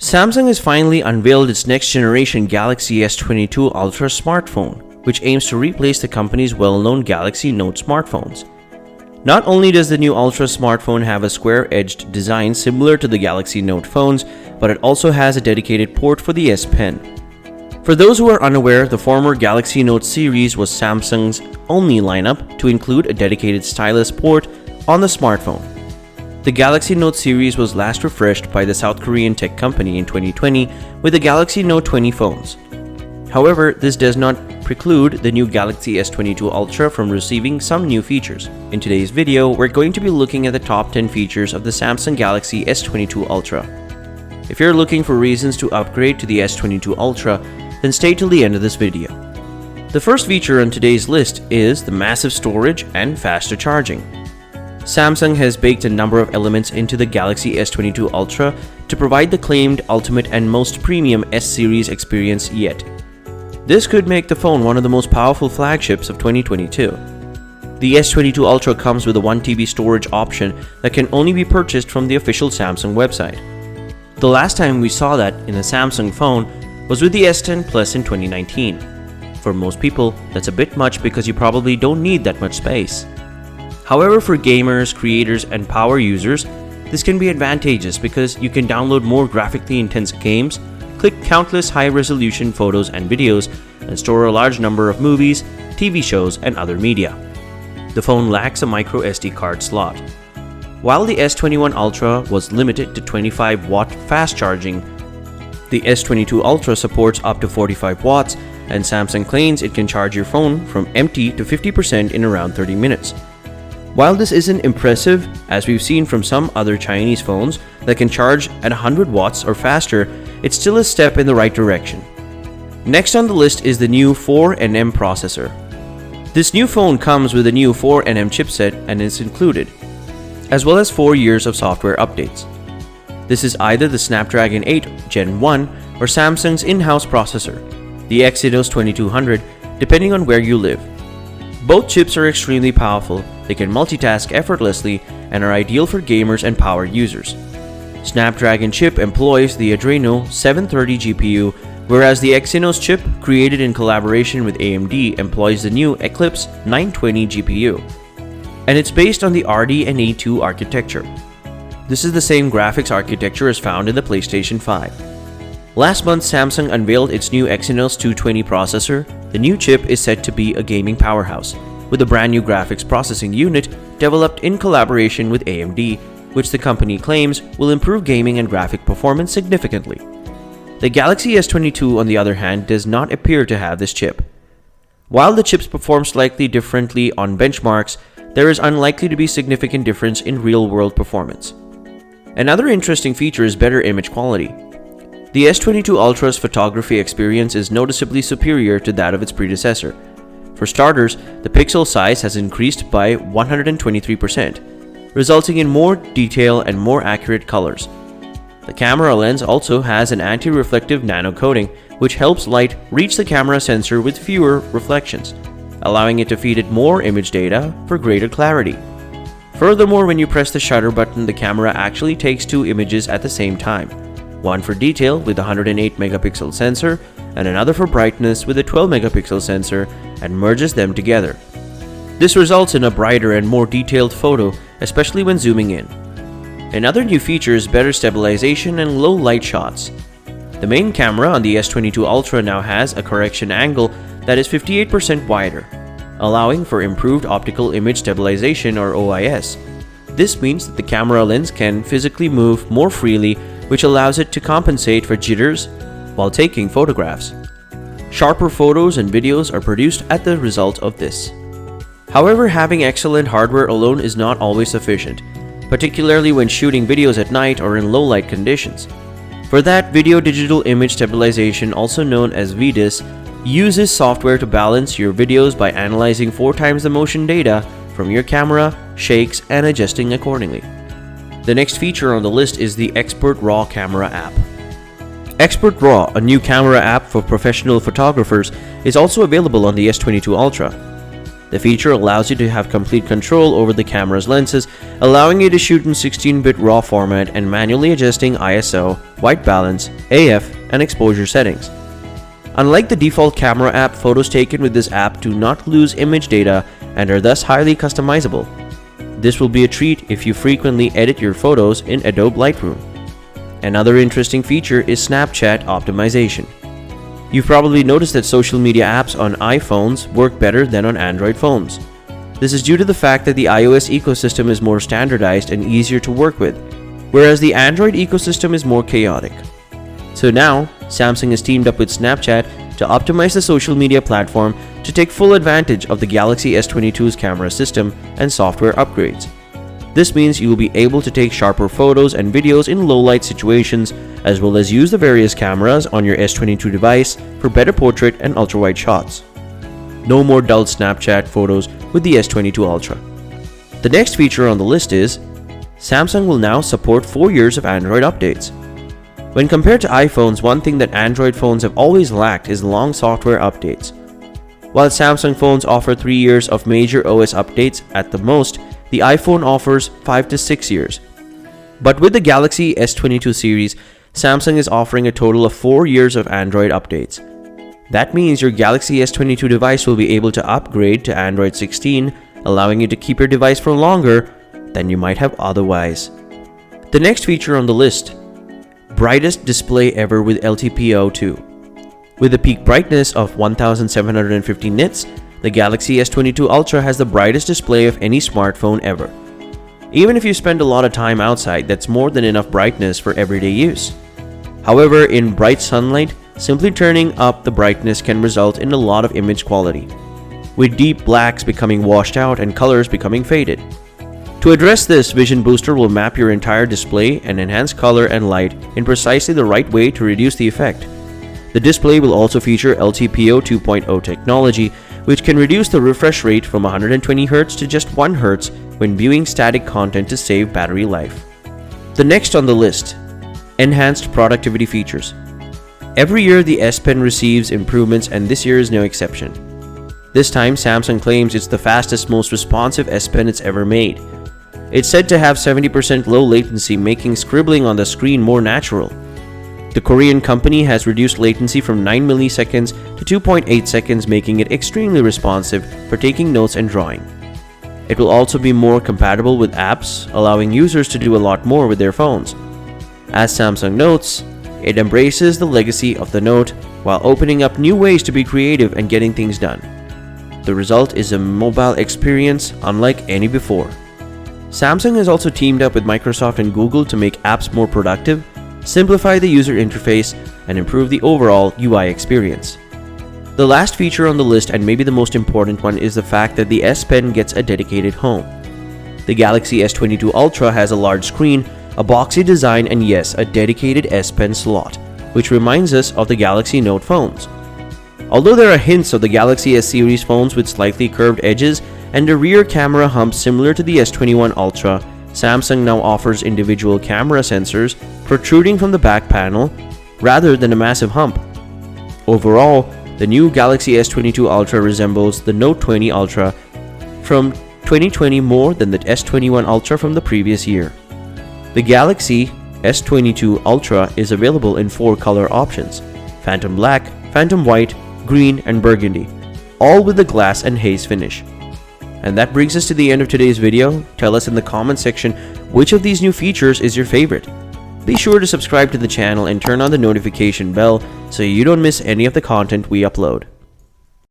Samsung has finally unveiled its next-generation Galaxy S22 Ultra smartphone, which aims to replace the company's well-known Galaxy Note smartphones. Not only does the new Ultra smartphone have a square-edged design similar to the Galaxy Note phones, but it also has a dedicated port for the SPen. For those who are unaware, the former Galaxy Note series was Samsung's only lineup to include a dedicated stylus port on the smartphone. The Galaxy Note series was last refreshed by the South Korean tech company in 2020 with the Galaxy Note 20 phones. However, this does not preclude the new Galaxy S22 Ultra from receiving some new features. In today's video, we're going to be looking at the top 10 features of the Samsung Galaxy S22 Ultra. If you're looking for reasons to upgrade to the S22 Ultra, then stay till the end of this video. The first feature on today's list is the massive storage and faster charging. Samsung has baked a number of elements into the Galaxy S22 Ultra to provide the claimed ultimate and most premium S-series experience yet. This could make the phone one of the most powerful flagships of 2022. The S22 Ultra comes with a 1TB storage option that can only be purchased from the official Samsung website. The last time we saw that in a Samsung phone was with the S10 Plus in 2019. For most people, that's a bit much because you probably don't need that much space. However, for gamers, creators, and power users, this can be advantageous because you can download more graphically intense games, click countless high-resolution photos and videos, and store a large number of movies, TV shows, and other media. The phone lacks a micro SD card slot. While the S21 Ultra was limited to 25-watt fast charging, the S22 Ultra supports up to 45 watts, and Samsung claims it can charge your phone from empty to 50% in around 30 minutes. While this isn't impressive, as we've seen from some other Chinese phones that can charge at 100 watts or faster, it's still a step in the right direction. Next on the list is the new 4nm processor. This new phone comes with a new 4nm chipset and is included, as well as 4 years of software updates. This is either the Snapdragon 8 Gen 1 or Samsung's in-house processor, the Exynos 2200, depending on where you live. Both chips are extremely powerful, they can multitask effortlessly, and are ideal for gamers and power users. Snapdragon chip employs the Adreno 730 GPU, whereas the Exynos chip, created in collaboration with AMD, employs the new Eclipse 920 GPU. And it's based on the RDNA 2 architecture. This is the same graphics architecture as found in the PlayStation 5. Last month, Samsung unveiled its new Exynos 220 processor. The new chip is said to be a gaming powerhouse, with a brand new graphics processing unit developed in collaboration with AMD, which the company claims will improve gaming and graphic performance significantly. The Galaxy S22, on the other hand, does not appear to have this chip. While the chips perform slightly differently on benchmarks, there is unlikely to be significant difference in real-world performance. Another interesting feature is better image quality. The S22 Ultra's photography experience is noticeably superior to that of its predecessor. For starters, the pixel size has increased by 123%, resulting in more detail and more accurate colors. The camera lens also has an anti-reflective nano coating, which helps light reach the camera sensor with fewer reflections, allowing it to feed it more image data for greater clarity. Furthermore, when you press the shutter button, the camera actually takes 2 images at the same time. One for detail with a 108 megapixel sensor and another for brightness with a 12 megapixel sensor, and merges them together. This results in a brighter and more detailed photo, especially when zooming in. Another new feature is better stabilization and low light shots. The main camera on the S22 Ultra now has a correction angle that is 58% wider, allowing for improved optical image stabilization or OIS. This means that the camera lens can physically move more freely, which allows it to compensate for jitters while taking photographs. Sharper photos and videos are produced as the result of this. However, having excellent hardware alone is not always sufficient, particularly when shooting videos at night or in low light conditions. For that, Video Digital Image Stabilization, also known as VDIS, uses software to balance your videos by analyzing 4 times the motion data from your camera, shakes, and adjusting accordingly. The next feature on the list is the Expert RAW camera app. Expert RAW, a new camera app for professional photographers, is also available on the S22 Ultra. The feature allows you to have complete control over the camera's lenses, allowing you to shoot in 16-bit RAW format and manually adjusting ISO, white balance, AF, and exposure settings. Unlike the default camera app, photos taken with this app do not lose image data and are thus highly customizable. This will be a treat if you frequently edit your photos in Adobe Lightroom. Another interesting feature is Snapchat optimization. You've probably noticed that social media apps on iPhones work better than on Android phones. This is due to the fact that the iOS ecosystem is more standardized and easier to work with, whereas the Android ecosystem is more chaotic. So now, Samsung has teamed up with Snapchat to optimize the social media platform to take full advantage of the Galaxy S22's camera system and software upgrades. This means you will be able to take sharper photos and videos in low-light situations, as well as use the various cameras on your S22 device for better portrait and ultra-wide shots. No more dull Snapchat photos with the S22 Ultra. The next feature on the list is Samsung will now support 4 years of Android updates. When compared to iPhones, one thing that Android phones have always lacked is long software updates. While Samsung phones offer 3 years of major OS updates at the most, the iPhone offers 5 to 6 years. But with the Galaxy S22 series, Samsung is offering a total of 4 years of Android updates. That means your Galaxy S22 device will be able to upgrade to Android 16, allowing you to keep your device for longer than you might have otherwise. The next feature on the list: brightest display ever with LTPO2. With a peak brightness of 1750 nits, the Galaxy S22 Ultra has the brightest display of any smartphone ever. Even if you spend a lot of time outside, that's more than enough brightness for everyday use. However, in bright sunlight, simply turning up the brightness can result in a lot of image quality, with deep blacks becoming washed out and colors becoming faded. To address this, Vision Booster will map your entire display and enhance color and light in precisely the right way to reduce the effect. The display will also feature LTPO 2.0 technology, which can reduce the refresh rate from 120Hz to just 1Hz when viewing static content to save battery life. The next on the list: enhanced productivity features. Every year the SPen receives improvements, and this year is no exception. This time Samsung claims it's the fastest, most responsive SPen it's ever made. It's said to have 70% low latency, making scribbling on the screen more natural. The Korean company has reduced latency from 9 milliseconds to 2.8 seconds, making it extremely responsive for taking notes and drawing. It will also be more compatible with apps, allowing users to do a lot more with their phones. As Samsung notes, it embraces the legacy of the Note while opening up new ways to be creative and getting things done. The result is a mobile experience unlike any before. Samsung has also teamed up with Microsoft and Google to make apps more productive, simplify the user interface, and improve the overall UI experience. The last feature on the list, and maybe the most important one, is the fact that the SPen gets a dedicated home. The Galaxy S22 Ultra has a large screen, a boxy design, and yes, a dedicated SPen slot, which reminds us of the Galaxy Note phones. Although there are hints of the Galaxy S series phones with slightly curved edges and a rear camera hump similar to the S21 Ultra, Samsung now offers individual camera sensors protruding from the back panel rather than a massive hump. Overall, the new Galaxy S22 Ultra resembles the Note 20 Ultra from 2020 more than the S21 Ultra from the previous year. The Galaxy S22 Ultra is available in 4 color options: Phantom Black, Phantom White, Green, and Burgundy, all with the glass and haze finish. And that brings us to the end of today's video. Tell us in the comment section which of these new features is your favorite. Be sure to subscribe to the channel and turn on the notification bell so you don't miss any of the content we upload.